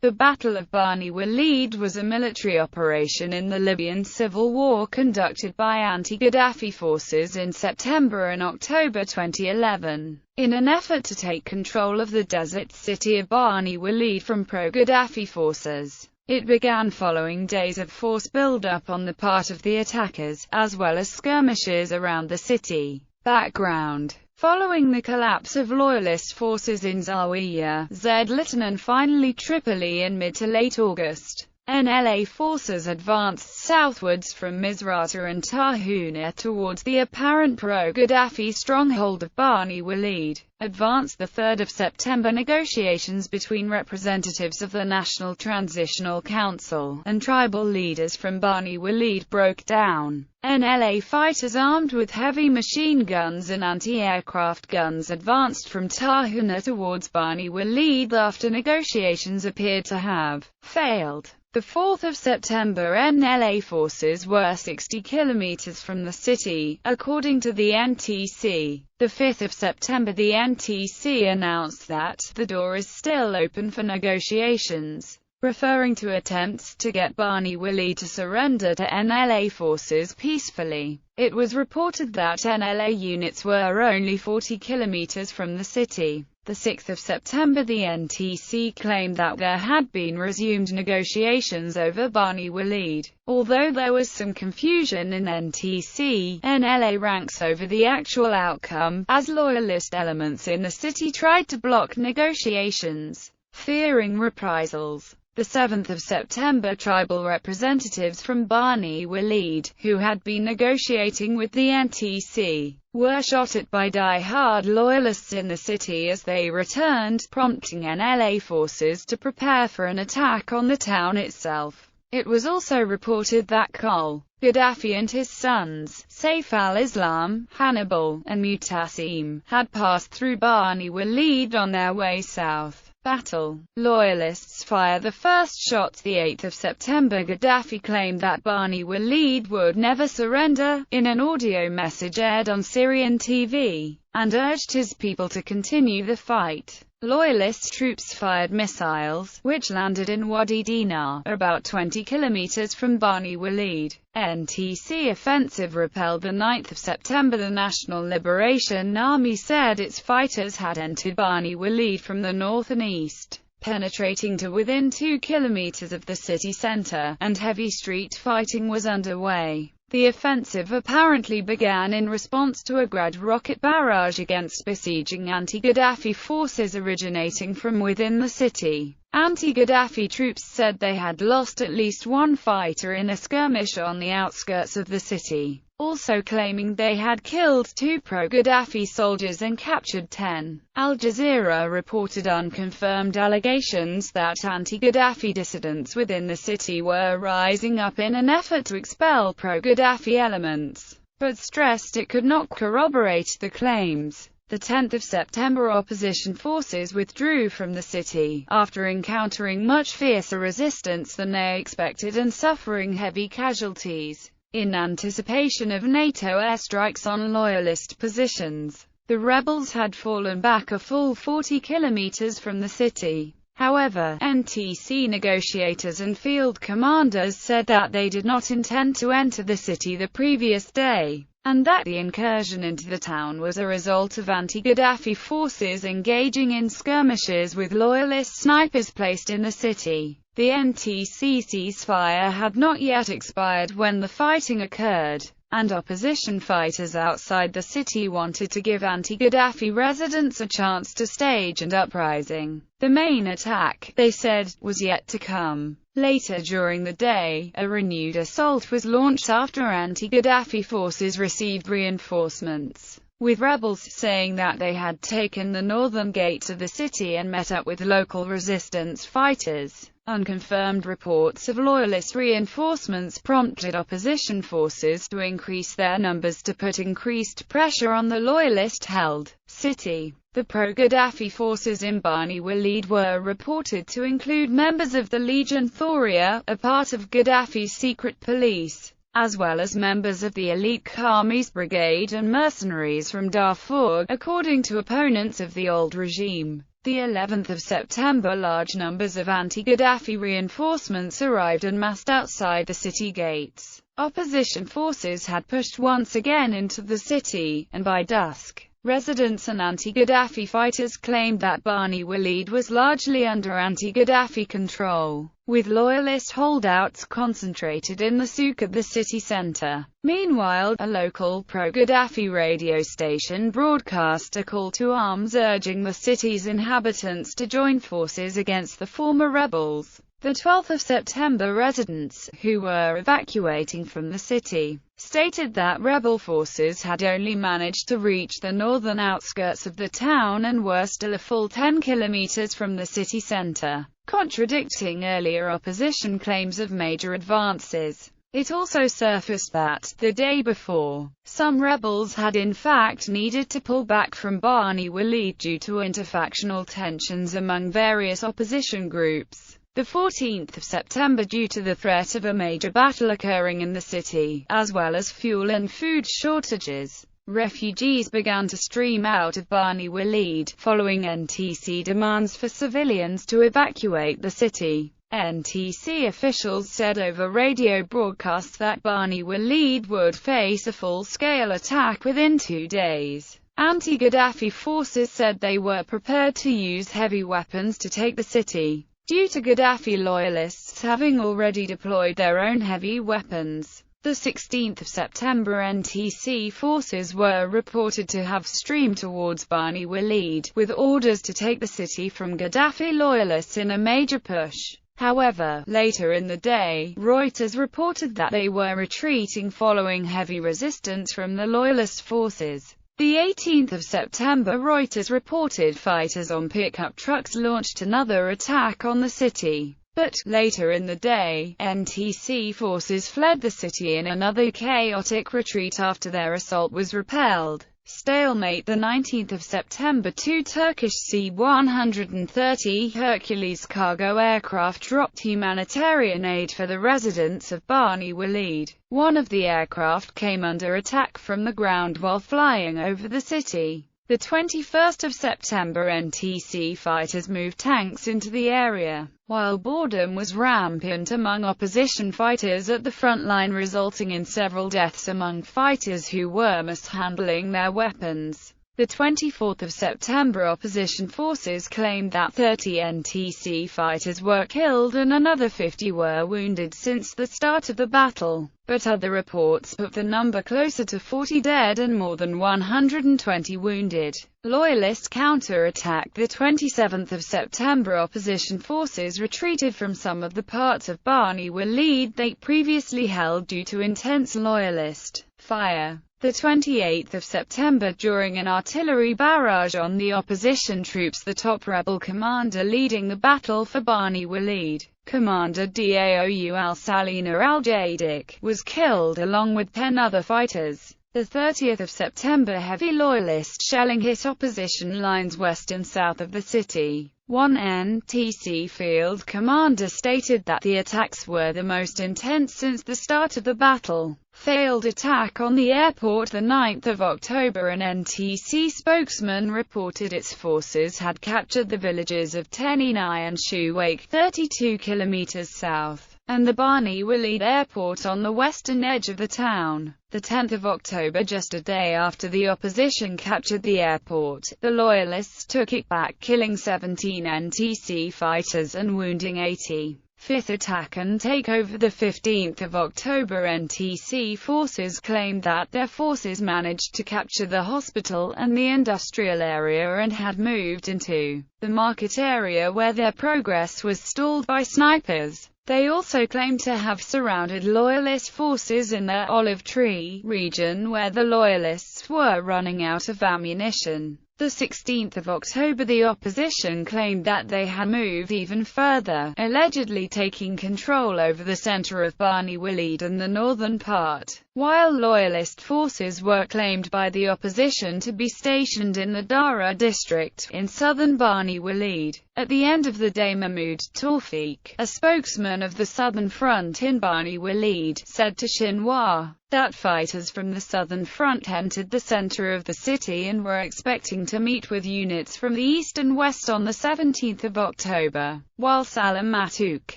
The Battle of Bani Walid was a military operation in the Libyan Civil War conducted by anti-Gaddafi forces in September and October 2011, in an effort to take control of the desert city of Bani Walid from pro-Gaddafi forces. It began following days of force build-up on the part of the attackers, as well as skirmishes around the city. Background: following the collapse of Loyalist forces in Zawiya, Zlatan and finally Tripoli in mid to late August, NLA forces advanced southwards from Misrata and Tahuna towards the apparent pro-Gaddafi stronghold of Bani Walid. Advanced 3 September, negotiations between representatives of the National Transitional Council and tribal leaders from Bani Walid broke down. NLA fighters armed with heavy machine guns and anti-aircraft guns advanced from Tahuna towards Bani Walid after negotiations appeared to have failed. The 4th of September, NLA forces were 60 kilometers from the city, according to the NTC. The 5th of September, the NTC announced that the door is still open for negotiations, referring to attempts to get Bani Walid to surrender to NLA forces peacefully. It was reported that NLA units were only 40 kilometers from the city. The 6th of September, the NTC claimed that there had been resumed negotiations over Bani Walid. Although there was some confusion in NTC, NLA ranks over the actual outcome, as loyalist elements in the city tried to block negotiations, fearing reprisals. The 7th of September, tribal representatives from Bani Walid, who had been negotiating with the NTC, were shot at by die-hard loyalists in the city as they returned, prompting NLA forces to prepare for an attack on the town itself. It was also reported that Gaddafi and his sons, Saif al-Islam, Hannibal, and Mutasim, had passed through Bani Walid on their way south. Battle. Loyalists fire the first shots. The 8th of September, Gaddafi claimed that Bani Walid would never surrender, in an audio message aired on Syrian TV, and urged his people to continue the fight. Loyalist troops fired missiles, which landed in Wadi Dinar, about 20 kilometers from Bani Walid. NTC offensive repelled. The 9th of September, the National Liberation Army said its fighters had entered Bani Walid from the north and east, penetrating to within 2 kilometers of the city center, and heavy street fighting was underway. The offensive apparently began in response to a Grad rocket barrage against besieging anti-Gaddafi forces originating from within the city. Anti-Gaddafi troops said they had lost at least one fighter in a skirmish on the outskirts of the city, also claiming they had killed 2 pro-Gaddafi soldiers and captured 10. Al Jazeera reported unconfirmed allegations that anti-Gaddafi dissidents within the city were rising up in an effort to expel pro-Gaddafi elements, but stressed it could not corroborate the claims. The 10th of September, opposition forces withdrew from the city, after encountering much fiercer resistance than they expected and suffering heavy casualties. In anticipation of NATO airstrikes on loyalist positions, the rebels had fallen back a full 40 kilometers from the city. However, NTC negotiators and field commanders said that they did not intend to enter the city the previous day, and that the incursion into the town was a result of anti-Gaddafi forces engaging in skirmishes with loyalist snipers placed in the city. The NTC ceasefire had not yet expired when the fighting occurred, and opposition fighters outside the city wanted to give anti-Gaddafi residents a chance to stage an uprising. The main attack, they said, was yet to come. Later during the day, a renewed assault was launched after anti-Gaddafi forces received reinforcements, with rebels saying that they had taken the northern gates of the city and met up with local resistance fighters. Unconfirmed reports of loyalist reinforcements prompted opposition forces to increase their numbers to put increased pressure on the loyalist-held city. The pro-Gaddafi forces in Bani Walid were reported to include members of the Legion Thoria, a part of Gaddafi's secret police, as well as members of the elite Khamis Brigade and mercenaries from Darfur, according to opponents of the old regime. The 11th of September, large numbers of anti-Gaddafi reinforcements arrived en masse outside the city gates. Opposition forces had pushed once again into the city, and by dusk, residents and anti-Gaddafi fighters claimed that Bani Walid was largely under anti-Gaddafi control, with loyalist holdouts concentrated in the souk at the city center. Meanwhile, a local pro-Gaddafi radio station broadcast a call to arms urging the city's inhabitants to join forces against the former rebels. The 12th of September, residents, who were evacuating from the city, stated that rebel forces had only managed to reach the northern outskirts of the town and were still a full 10 kilometers from the city center, contradicting earlier opposition claims of major advances. It also surfaced that, the day before, some rebels had in fact needed to pull back from Bani Walid due to interfactional tensions among various opposition groups. The 14th of September, due to the threat of a major battle occurring in the city, as well as fuel and food shortages, refugees began to stream out of Bani Walid, following NTC demands for civilians to evacuate the city. NTC officials said over radio broadcasts that Bani Walid would face a full-scale attack within 2 days. Anti-Gaddafi forces said they were prepared to use heavy weapons to take the city, due to Gaddafi loyalists having already deployed their own heavy weapons. The 16th of September, NTC forces were reported to have streamed towards Bani Walid, with orders to take the city from Gaddafi loyalists in a major push. However, later in the day, Reuters reported that they were retreating following heavy resistance from the loyalist forces. The 18th of September, Reuters reported fighters on pickup trucks launched another attack on the city. But, later in the day, NTC forces fled the city in another chaotic retreat after their assault was repelled. Stalemate. The 19th of September, 2 Turkish C-130 Hercules cargo aircraft dropped humanitarian aid for the residents of Bani Walid. One of the aircraft came under attack from the ground while flying over the city. The 21st of September, NTC fighters moved tanks into the area, while boredom was rampant among opposition fighters at the front line, resulting in several deaths among fighters who were mishandling their weapons. The 24th of September, opposition forces claimed that 30 NTC fighters were killed and another 50 were wounded since the start of the battle, but other reports put the number closer to 40 dead and more than 120 wounded. Loyalist counter-attack. The 27th of September, opposition forces retreated from some of the parts of Bani Walid they previously held due to intense loyalist fire. The 28th of September, during an artillery barrage on the opposition troops, the top rebel commander leading the battle for Bani Walid, Commander Daou al-Salina al-Jadic, was killed along with 10 other fighters. The 30th of September, heavy loyalist shelling hit opposition lines west and south of the city. One NTC field commander stated that the attacks were the most intense since the start of the battle. Failed attack on the airport. The 9th of October, an NTC spokesman reported its forces had captured the villages of Teninai and Shuwake, 32 kilometers south, and the Bani Walid airport on the western edge of the town. The 10th of October, just a day after the opposition captured the airport, the loyalists took it back, killing 17 NTC fighters and wounding 80. Fifth attack and takeover. The 15th of October, NTC forces claimed that their forces managed to capture the hospital and the industrial area and had moved into the market area where their progress was stalled by snipers. They also claimed to have surrounded loyalist forces in the Olive Tree region where the loyalists were running out of ammunition. The 16th of October, the opposition claimed that they had moved even further, allegedly taking control over the center of Bani Walid and the northern part. while Loyalist forces were claimed by the opposition to be stationed in the Dara district, in southern Bani Walid. At the end of the day, Mahmoud Tawfiq, a spokesman of the Southern Front in Bani Walid, said to Xinhua that fighters from the Southern Front entered the center of the city and were expecting to meet with units from the east and west on the 17th of October, while Salim Matuk,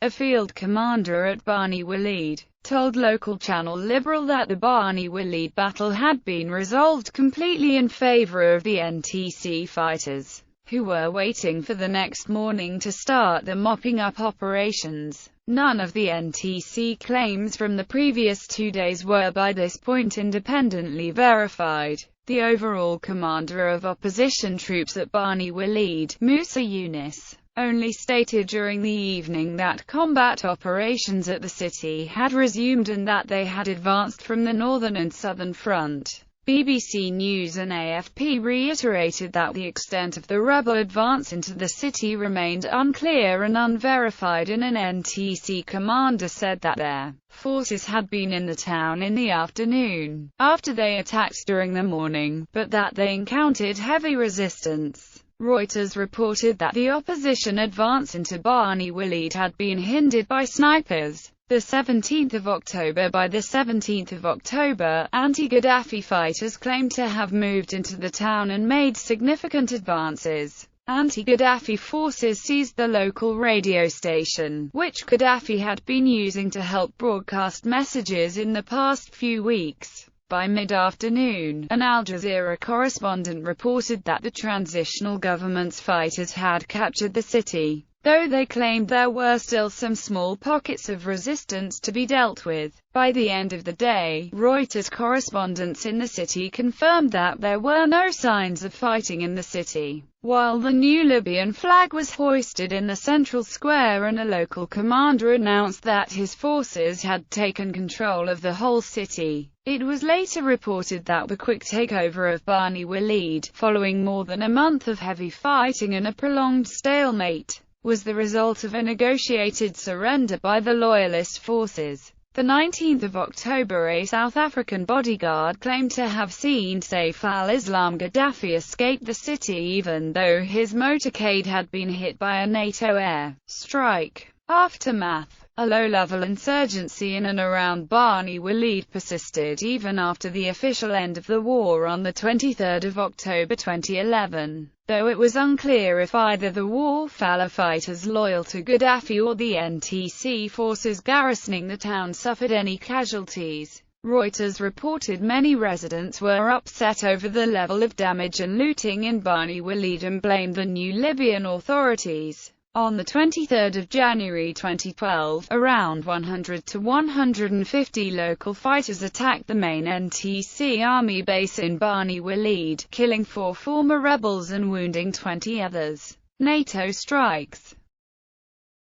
a field commander at Bani Walid, told local channel Liberal that the Bani Walid battle had been resolved completely in favor of the NTC fighters, who were waiting for the next morning to start the mopping-up operations. None of the NTC claims from the previous 2 days were by this point independently verified. The overall commander of opposition troops at Bani Walid, Musa Yunus, only stated during the evening that combat operations at the city had resumed and that they had advanced from the northern and southern front. BBC News and AFP reiterated that the extent of the rebel advance into the city remained unclear and unverified, and an NTC commander said that their forces had been in the town in the afternoon, after they attacked during the morning, but that they encountered heavy resistance. Reuters reported that the opposition advance into Bani Walid had been hindered by snipers. The 17th of October. By the 17th of October, anti-Gaddafi fighters claimed to have moved into the town and made significant advances. Anti-Gaddafi forces seized the local radio station, which Gaddafi had been using to help broadcast messages in the past few weeks. By mid-afternoon, an Al Jazeera correspondent reported that the transitional government's fighters had captured the city, though they claimed there were still some small pockets of resistance to be dealt with. By the end of the day, Reuters correspondents in the city confirmed that there were no signs of fighting in the city, while the new Libyan flag was hoisted in the central square and a local commander announced that his forces had taken control of the whole city. It was later reported that the quick takeover of Bani Walid, following more than a month of heavy fighting and a prolonged stalemate, was the result of a negotiated surrender by the Loyalist forces. The 19th of October, a South African bodyguard claimed to have seen Saif al-Islam Gaddafi escape the city even though his motorcade had been hit by a NATO air strike. Aftermath. A low-level insurgency in and around Bani Walid persisted even after the official end of the war on the 23rd of October 2011, though it was unclear if either the war fighters loyal to Gaddafi or the NTC forces garrisoning the town suffered any casualties. Reuters reported many residents were upset over the level of damage and looting in Bani Walid and blamed the new Libyan authorities. On the 23rd of January 2012, around 100 to 150 local fighters attacked the main NTC army base in Bani Walid, killing 4 former rebels and wounding 20 others. NATO strikes.